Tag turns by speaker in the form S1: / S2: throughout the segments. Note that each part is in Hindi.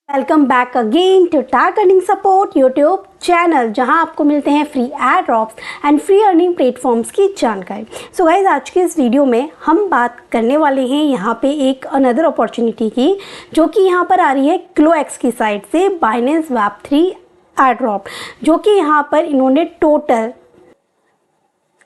S1: Welcome back again to tag earning support YouTube channel, जहां आपको मिलते हैं free air drops and free earning platforms की जानकारी। सो गाइज, आज के इस वीडियो में हम बात करने वाले हैं यहाँ पे एक अनदर अपॉर्चुनिटी की, जो कि यहाँ पर आ रही है ग्लोएक्स की साइड से बाइनेंस वेब3 एड ड्रॉप, जो कि यहाँ पर इन्होंने टोटल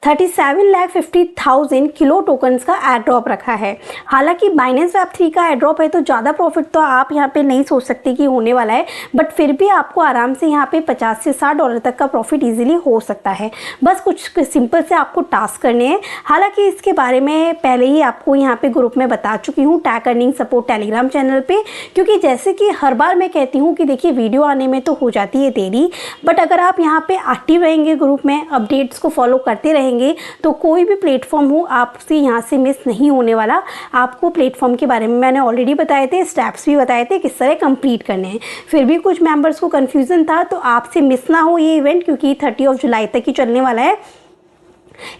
S1: 37,50,000 किलो टोकन्स का एड ड्रॉप रखा है। हालांकि बाइनेंस वेब3 का एड ड्रॉप है तो ज़्यादा प्रॉफिट तो आप यहाँ पे नहीं सोच सकते कि होने वाला है, बट फिर भी आपको आराम से यहाँ पे 50 से 60 डॉलर तक का प्रॉफिट इजीली हो सकता है। बस कुछ सिंपल से आपको टास्क करने हैं। हालांकि इसके बारे में पहले ही आपको यहाँ पे ग्रुप में बता चुकी हूँ, tag earning support Telegram channel पर, क्योंकि जैसे कि हर बार मैं कहती हूँ कि देखिए वीडियो आने में तो हो जाती है देरी, बट अगर आप यहाँ पे एक्टिव रहेंगे, ग्रुप में अपडेट्स को फॉलो करते रहेंगे तो कोई भी प्लेटफॉर्म हो आपसे यहाँ से मिस नहीं होने वाला। आपको प्लेटफॉर्म के बारे में मैंने ऑलरेडी बताए थे, स्टेप्स भी बताए थे किस तरह कंप्लीट करने हैं। फिर भी कुछ मेंबर्स को कंफ्यूजन था, तो आपसे मिस ना हो ये इवेंट, क्योंकि 30 जुलाई तक ही चलने वाला है,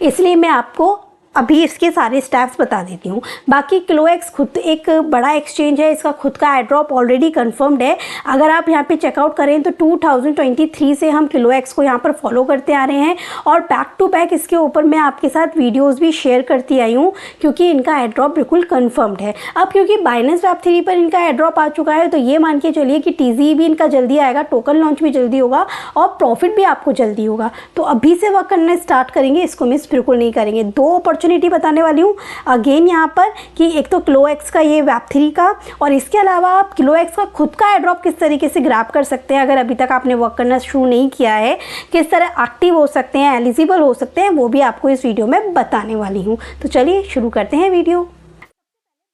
S1: इसलिए मैं आपको अभी इसके सारे स्टेप्स बता देती हूँ। बाकी ग्लोएक्स खुद एक बड़ा एक्सचेंज है, इसका खुद का एड ड्रॉप ऑलरेडी कंफर्म्ड है। अगर आप यहाँ पे चेकआउट करें तो 2023 से हम ग्लोएक्स को यहाँ पर फॉलो करते आ रहे हैं, और बैक टू बैक इसके ऊपर मैं आपके साथ वीडियोस भी शेयर करती आई हूँ, क्योंकि इनका एड ड्रॉप बिल्कुल कन्फर्म्ड है। अब क्योंकि बाइनेंस वेब3 पर इनका एड ड्रॉप आ चुका है, तो ये मान के चलिए कि टीजी भी इनका जल्दी आएगा, टोकन लॉन्च भी जल्दी होगा और प्रॉफिट भी आपको जल्दी होगा। तो अभी से वर्क करना स्टार्ट करेंगे, इसको मिस बिल्कुल नहीं करेंगे। दो अपॉर्चुनिटी बताने वाली हूँ अगेन यहाँ पर, कि एक तो ग्लोएक्स का ये वेब3 का, और इसके अलावा आप ग्लोएक्स का खुद का एड ड्रॉप किस तरीके से ग्रैब कर सकते हैं। अगर अभी तक आपने वर्क करना शुरू नहीं किया है, किस तरह एक्टिव हो सकते हैं, एलिजिबल हो सकते हैं, वो भी आपको इस वीडियो में बताने वाली हूँ। तो चलिए शुरू करते हैं वीडियो।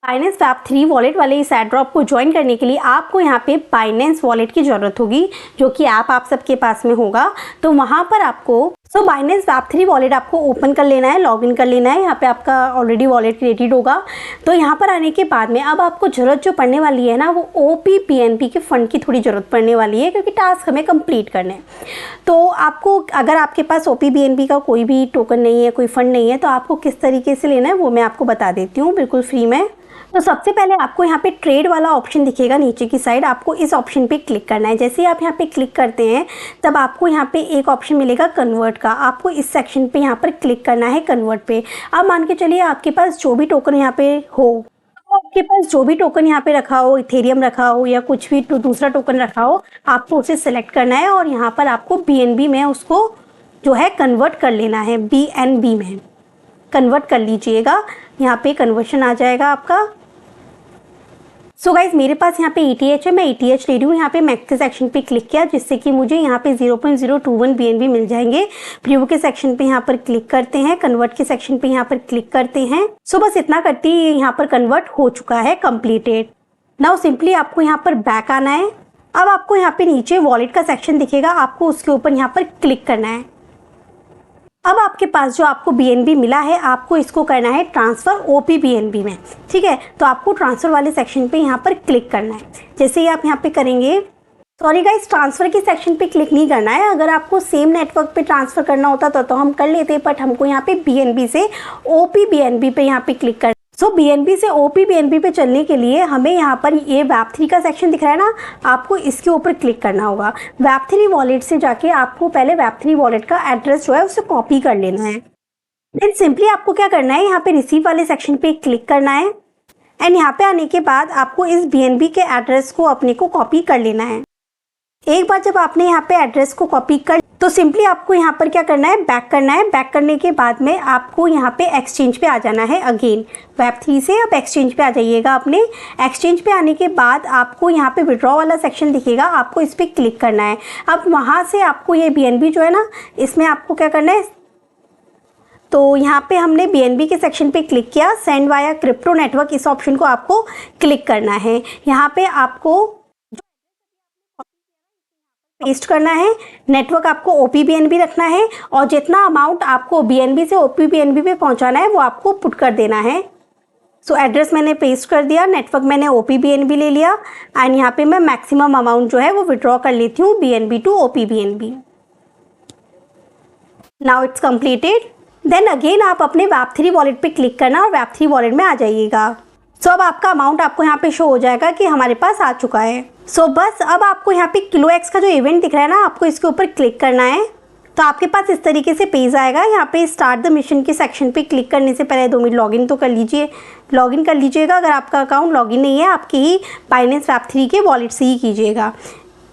S1: बाइनेंस वेब3 वॉलेट वाले इस एड ड्रॉप को ज्वाइन करने के लिए आपको यहाँ पे बाइनेंस वॉलेट की ज़रूरत होगी, जो कि ऐप आप सबके पास में होगा। तो वहाँ पर आपको बाइनेंस वेब3 वॉलेट आपको ओपन कर लेना है, लॉगिन कर लेना है। यहाँ पे आपका ऑलरेडी वॉलेट क्रिएटेड होगा। तो यहाँ पर आने के बाद में अब आपको ज़रूरत जो पड़ने वाली है ना, वो OP-BNB के फ़ंड की थोड़ी ज़रूरत पड़ने वाली है, क्योंकि टास्क हमें कंप्लीट करने हैं। तो आपको, अगर आपके पास OP-BNB का कोई भी टोकन नहीं है, कोई फ़ंड नहीं है, तो आपको किस तरीके से लेना है वो मैं आपको बता देती हूँ बिल्कुल फ्री में। तो सबसे पहले आपको यहाँ पे ट्रेड वाला ऑप्शन दिखेगा नीचे की साइड, आपको इस ऑप्शन पे क्लिक करना है। जैसे ही आप यहाँ पे क्लिक करते हैं, तब आपको यहाँ पे एक ऑप्शन मिलेगा कन्वर्ट का। आपको इस सेक्शन पे यहाँ पर क्लिक करना है, कन्वर्ट पे। अब मान के चलिए आपके पास जो भी टोकन यहाँ पे हो, आपके पास जो भी टोकन यहाँ पे रखा हो, इथेरियम रखा हो या कुछ भी दूसरा टोकन रखा हो, आपको उसे सिलेक्ट करना है और यहाँ पर आपको BNB में उसको जो है कन्वर्ट कर लेना है। BNB में कन्वर्ट कर लीजिएगा, यहाँ पे कन्वर्शन आ जाएगा आपका। सो गाइज, मेरे पास यहाँ पे ETH है, मैं ETH ले रही हूँ। यहाँ पे मैक्स के सेक्शन पे क्लिक किया, जिससे कि मुझे यहाँ पे 0.021 BNB मिल जाएंगे। प्रीव्यू के सेक्शन पे यहाँ पर क्लिक करते हैं, कन्वर्ट के सेक्शन पे यहाँ पर क्लिक करते हैं। सो बस इतना करते ही यहाँ पर कन्वर्ट हो चुका है, कंप्लीटेड। नाउ सिंपली आपको यहाँ पर बैक आना है। अब आपको यहाँ पे नीचे वॉलेट का सेक्शन दिखेगा, आपको उसके ऊपर यहाँ पर क्लिक करना है। अब आपके पास जो आपको BNB मिला है, आपको इसको करना है ट्रांसफ़र OP-BNB में, ठीक है। तो आपको ट्रांसफ़र वाले सेक्शन पे यहाँ पर क्लिक करना है। जैसे ही आप यहाँ पे करेंगे, सॉरी गाइस, ट्रांसफ़र के सेक्शन पे क्लिक नहीं करना है। अगर आपको सेम नेटवर्क पे ट्रांसफ़र करना होता तो हम कर लेते, बट हमको यहाँ पे BNB से OP-BNB पे यहाँ पे क्लिक करना। BNB से OP-BNB पे चलने के लिए हमें यहाँ पर ये वेब3 का सेक्शन दिख रहा है ना, आपको इसके ऊपर क्लिक करना होगा। वेब3 वॉलेट से जाके आपको पहले वेब3 वॉलेट का एड्रेस जो है उसे कॉपी कर लेना है। देन सिंपली आपको क्या करना है, यहाँ पे रिसीव वाले सेक्शन पे क्लिक करना है, एंड यहाँ पे आने के बाद आपको इस BNB के एड्रेस को अपने को कॉपी कर लेना है। एक बार जब आपने यहाँ पे एड्रेस को कॉपी कर, तो सिंपली आपको यहाँ पर क्या करना है, बैक करना है। बैक करने के बाद में आपको यहाँ पे एक्सचेंज पे आ जाना है। अगेन वेब3 से अब एक्सचेंज पे आ जाइएगा। अपने एक्सचेंज पे आने के बाद आपको यहाँ पे विड्रॉ वाला सेक्शन दिखेगा, आपको इस पर क्लिक करना है। अब वहाँ से आपको ये BNB जो है ना, इसमें आपको क्या करना है, तो यहाँ पे हमने BNB के सेक्शन पे क्लिक किया, सेंड वाया क्रिप्टो नेटवर्क, इस ऑप्शन को आपको क्लिक करना है। यहाँ पे आपको पेस्ट करना है, नेटवर्क आपको OP-BNB रखना है, और जितना अमाउंट आपको BNB से OP-BNB पे पहुंचाना है वो आपको पुट कर देना है। सो एड्रेस मैंने पेस्ट कर दिया, नेटवर्क मैंने OP-BNB ले लिया, एंड यहाँ पे मैं मैक्सिमम अमाउंट जो है वो विड्रॉ कर लेती हूँ BNB to OP-BNB। Now it's completed. Then again आप अपने वेब3 वॉलेट पे क्लिक करना और वेब3 वॉलेट में आ जाइएगा। सो अब आपका अमाउंट आपको यहाँ पे शो हो जाएगा कि हमारे पास आ चुका है। सो बस अब आपको यहाँ पे किलो एक्स का जो इवेंट दिख रहा है ना, आपको इसके ऊपर क्लिक करना है। तो आपके पास इस तरीके से पेज आएगा। यहाँ पे स्टार्ट द मिशन के सेक्शन पे क्लिक करने से पहले 2 मिनट लॉगिन तो कर लीजिए, लॉगिन कर लीजिएगा। अगर आपका अकाउंट लॉगिन नहीं है, आपके ही बाइनेंस Web3 के वॉलेट से ही कीजिएगा।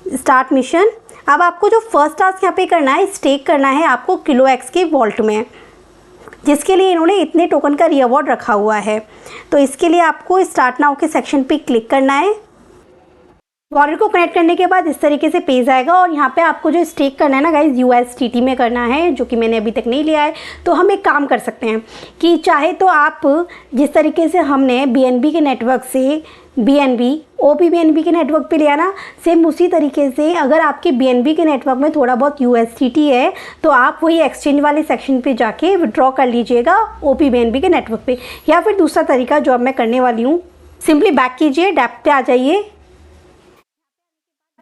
S1: Start mission. अब आपको जो फर्स्ट टास्क यहाँ पे करना है, स्टेक करना है आपको किलो एक्स के वॉल्ट में, जिसके लिए इन्होंने इतने टोकन का रिवॉर्ड रखा हुआ है। तो इसके लिए आपको स्टार्ट नाउ के सेक्शन पे क्लिक करना है। वॉलेट को कनेक्ट करने के बाद इस तरीके से पेज आएगा और यहाँ पे आपको जो स्टेक करना है ना गाइज, USDT में करना है, जो कि मैंने अभी तक नहीं लिया है। तो हम एक काम कर सकते हैं कि चाहे तो आप जिस तरीके से हमने BNB के नेटवर्क से OPBNB के नेटवर्क पे लिया ना, सेम उसी तरीके से अगर आपके BNB के नेटवर्क में थोड़ा बहुत USDT है तो आप वही एक्सचेंज वाले सेक्शन पे जाके विड्रॉ कर लीजिएगा OPBNB के नेटवर्क पे। या फिर दूसरा तरीका जो अब मैं करने वाली हूँ, सिंपली बैक कीजिए, डैप पे आ जाइए,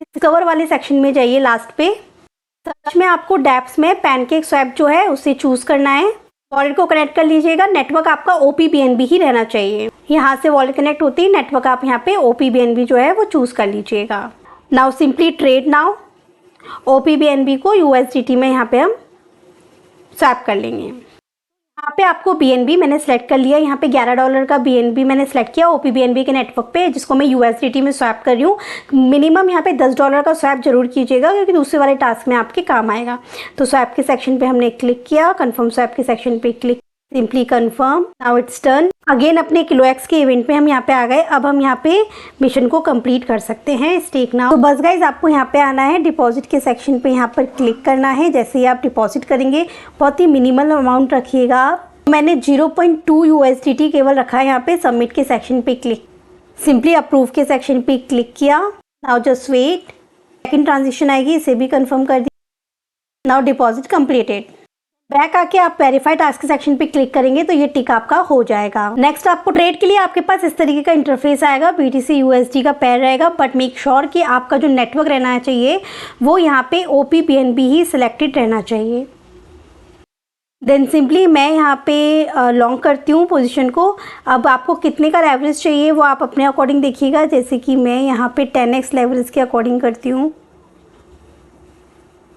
S1: डिस्कवर वाले सेक्शन में जाइए, लास्ट पे सर्च में आपको डैप्स में पैनकेक स्वैप जो है उसे चूज़ करना है। वॉलेट को कनेक्ट कर लीजिएगा। नेटवर्क आपका OPBNB ही रहना चाहिए। यहाँ से वॉलेट कनेक्ट होती है, नेटवर्क आप यहाँ पे OPBNB जो है वो चूज़ कर लीजिएगा। Now simply trade now OPBNB को USDT में यहाँ पे हम स्वैप कर लेंगे। यहाँ पे आपको BNB मैंने सेलेक्ट कर लिया। यहाँ पे $11 का BNB मैंने सेलेक्ट किया OPBNB के नेटवर्क पे, जिसको मैं USDT में स्वैप कर रही हूँ। मिनिमम यहाँ पे $10 का स्वैप जरूर कीजिएगा, क्योंकि दूसरे वाले टास्क में आपके काम आएगा। तो स्वैप के सेक्शन पे हमने क्लिक किया, कंफर्म स्वैप के सेक्शन पे click, simply confirm, now it's done. Again अपने किलो एक्स के इवेंट में हम यहाँ पे आ गए। अब हम यहाँ पे मिशन को कंप्लीट कर सकते हैं, स्टेक नाउ। तो बस गाइज आपको यहाँ पे आना है, डिपॉजिट के सेक्शन पे यहाँ पर क्लिक करना है। जैसे ही आप डिपॉजिट करेंगे, बहुत ही मिनिमल अमाउंट रखिएगा आप। मैंने 0.2 USDT केवल रखा है। यहाँ पे सबमिट के सेक्शन पे क्लिक, सिंपली अप्रूव के सेक्शन पे क्लिक किया। Now just wait, second transaction आएगी, इसे भी कंफर्म कर दिया। Now deposit completed. बैक आके आप वेरीफाई टास्क सेक्शन पे क्लिक करेंगे तो ये टिक आपका हो जाएगा। नेक्स्ट आपको ट्रेड के लिए आपके पास इस तरीके का इंटरफेस आएगा। BTC USD का पेयर रहेगा, बट मेक श्योर कि आपका जो नेटवर्क रहना चाहिए वो यहाँ पे OPBNB ही सिलेक्टेड रहना चाहिए। देन सिंपली मैं यहाँ पे लॉन्ग करती हूँ पोजीशन को। अब आपको कितने का लेवरेज चाहिए वो आप अपने अकॉर्डिंग देखिएगा। जैसे कि मैं यहाँ पे 10x लेवरेज के अकॉर्डिंग करती हूँ,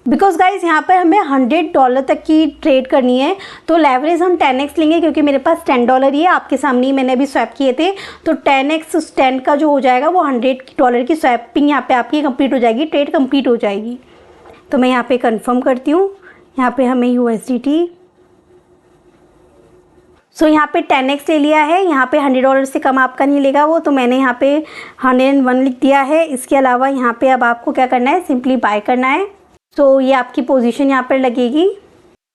S1: बिकॉज गाइज यहाँ पर हमें $100 तक की ट्रेड करनी है। तो लेवरेज हम 10x लेंगे, क्योंकि मेरे पास $10 ही है। आपके सामने ही मैंने अभी स्वैप किए थे। तो 10x 10 का जो हो जाएगा वो $100 की स्वैपिंग यहाँ पे आपकी कंप्लीट हो जाएगी, ट्रेड कंप्लीट हो जाएगी। तो मैं यहाँ पे कंफर्म करती हूँ। यहाँ पे हमें USDT, सो यहाँ पे 10x ले लिया है। यहाँ पे $100 से कम आपका नहीं लेगा वो, तो मैंने यहाँ पे 101 लिख दिया है। इसके अलावा यहाँ पे अब आपको क्या करना है, सिंपली बाय करना है। तो ये आपकी पोजीशन यहाँ पर लगेगी,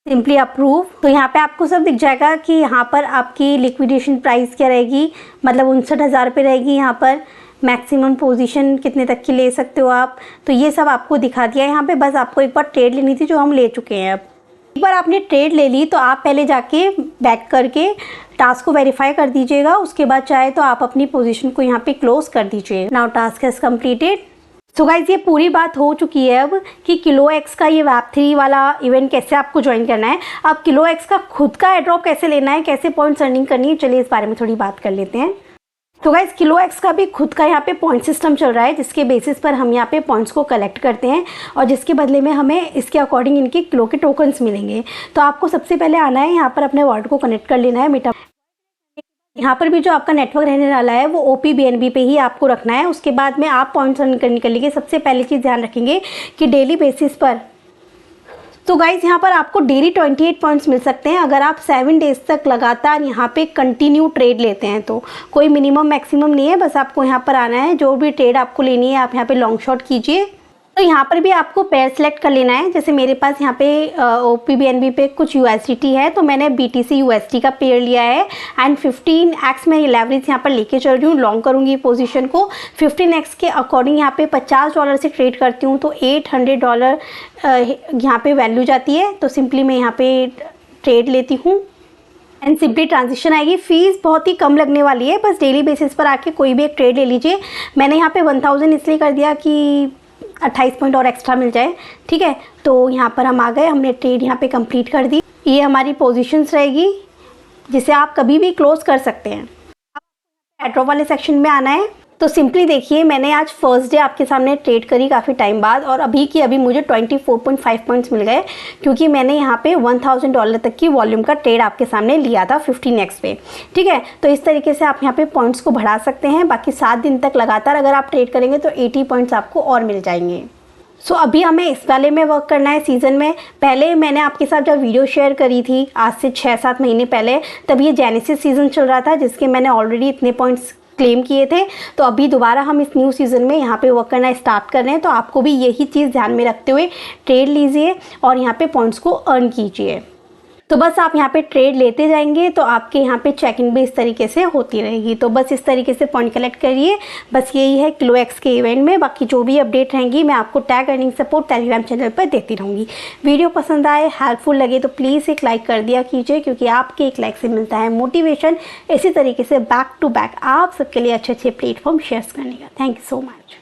S1: सिंपली अप्रूव। तो यहाँ पे आपको सब दिख जाएगा कि यहाँ पर आपकी लिक्विडेशन प्राइस क्या रहेगी, मतलब 59,000 रुपये रहेगी। यहाँ पर मैक्सिमम पोजीशन कितने तक की ले सकते हो आप, तो ये सब आपको दिखा दिया है यहाँ पे। बस आपको एक बार ट्रेड लेनी थी, जो हम ले चुके हैं। अब एक बार आपने ट्रेड ले ली तो आप पहले जाके बैक करके टास्क को वेरीफाई कर दीजिएगा। उसके बाद चाहे तो आप अपनी पोजीशन को यहाँ पे क्लोज कर दीजिए। Now task has completed. So guys ये पूरी बात हो चुकी है अब कि किलो एक्स का ये Web3 वाला इवेंट कैसे आपको ज्वाइन करना है। अब किलो एक्स का खुद का एड्रॉप कैसे लेना है, कैसे पॉइंट्स अर्निंग करनी है, चलिए इस बारे में थोड़ी बात कर लेते हैं। तो गाइज किलो एक्स का भी खुद का यहाँ पे पॉइंट सिस्टम चल रहा है, जिसके बेसिस पर हम यहाँ पे पॉइंट्स को कलेक्ट करते हैं और जिसके बदले में हमें इसके अकॉर्डिंग इनके किलो के टोकन्स मिलेंगे। तो आपको सबसे पहले आना है, यहाँ पर अपने वॉलेट को कनेक्ट कर लेना है मेटा। यहाँ पर भी जो आपका नेटवर्क रहने वाला है वो OPBNB पे ही आपको रखना है। उसके बाद में आप पॉइंट्स अर्न करने के लिए सबसे पहले चीज़ ध्यान रखेंगे कि डेली बेसिस पर, तो गाइज यहाँ पर आपको डेली 28 पॉइंट्स मिल सकते हैं अगर आप 7 डेज तक लगातार यहाँ पे कंटिन्यू ट्रेड लेते हैं। तो कोई मिनिमम मैक्सिमम नहीं है, बस आपको यहाँ पर आना है। जो भी ट्रेड आपको लेनी है आप यहाँ पे लॉन्ग शॉट कीजिए। तो यहाँ पर भी आपको पेयर सेलेक्ट कर लेना है। जैसे मेरे पास यहाँ पे OPBNB पे कुछ USDT है, तो मैंने BTC USD का पेयर लिया है एंड 15x में लेवरेज यहाँ पर लेके चल रही हूँ। लॉन्ग करूँगी पोजीशन को 15x के अकॉर्डिंग यहाँ पे $50 से ट्रेड करती हूँ, तो $800 यहाँ पे वैल्यू जाती है। तो सिंपली मैं यहाँ पे ट्रेड लेती हूँ एंड सिंपली ट्रांजेक्शन आएगी। फीस बहुत ही कम लगने वाली है, बस डेली बेसिस पर आके कोई भी एक ट्रेड ले लीजिए। मैंने यहाँ पे 1000 इसलिए कर दिया कि 28 पॉइंट और एक्स्ट्रा मिल जाए, ठीक है। तो यहाँ पर हम आ गए, हमने ट्रेड यहाँ पे कंप्लीट कर दी। ये हमारी पोजीशंस रहेगी जिसे आप कभी भी क्लोज कर सकते हैं। एड्रॉप वाले सेक्शन में आना है। तो सिंपली देखिए, मैंने आज फर्स्ट डे आपके सामने ट्रेड करी काफ़ी टाइम बाद, और अभी की अभी मुझे 24.5 पॉइंट्स मिल गए, क्योंकि मैंने यहाँ पे $1000 तक की वॉल्यूम का ट्रेड आपके सामने लिया था 15x पे। ठीक है, तो इस तरीके से आप यहाँ पे पॉइंट्स को बढ़ा सकते हैं। बाकी 7 दिन तक लगातार अगर आप ट्रेड करेंगे तो 80 पॉइंट्स आपको और मिल जाएंगे। सो अभी हमें इस वाले में वर्क करना है सीज़न में। पहले मैंने आपके साथ जब वीडियो शेयर करी थी आज से 6-7 महीने पहले, तब ये जेनेसिस सीज़न चल रहा था, जिसके मैंने ऑलरेडी इतने पॉइंट्स क्लेम किए थे। तो अभी दोबारा हम इस न्यू सीज़न में यहाँ पे वर्क करना स्टार्ट कर रहे हैं। तो आपको भी यही चीज़ ध्यान में रखते हुए ट्रेड लीजिए और यहाँ पे पॉइंट्स को अर्न कीजिए। तो बस आप यहाँ पे ट्रेड लेते जाएंगे तो आपके यहाँ पे चेकिंग भी इस तरीके से होती रहेगी। तो बस इस तरीके से पॉइंट कलेक्ट करिए। बस यही है क्लोएक्स के इवेंट में। बाकी जो भी अपडेट रहेंगी मैं आपको tag earning support Telegram channel पर देती रहूँगी। वीडियो पसंद आए, हेल्पफुल लगे तो प्लीज़ एक लाइक कर दिया कीजिए, क्योंकि आपके एक लाइक से मिलता है मोटिवेशन इसी तरीके से बैक टू बैक आप सबके लिए अच्छे अच्छे प्लेटफॉर्म शेयर करने का। Thank you so much.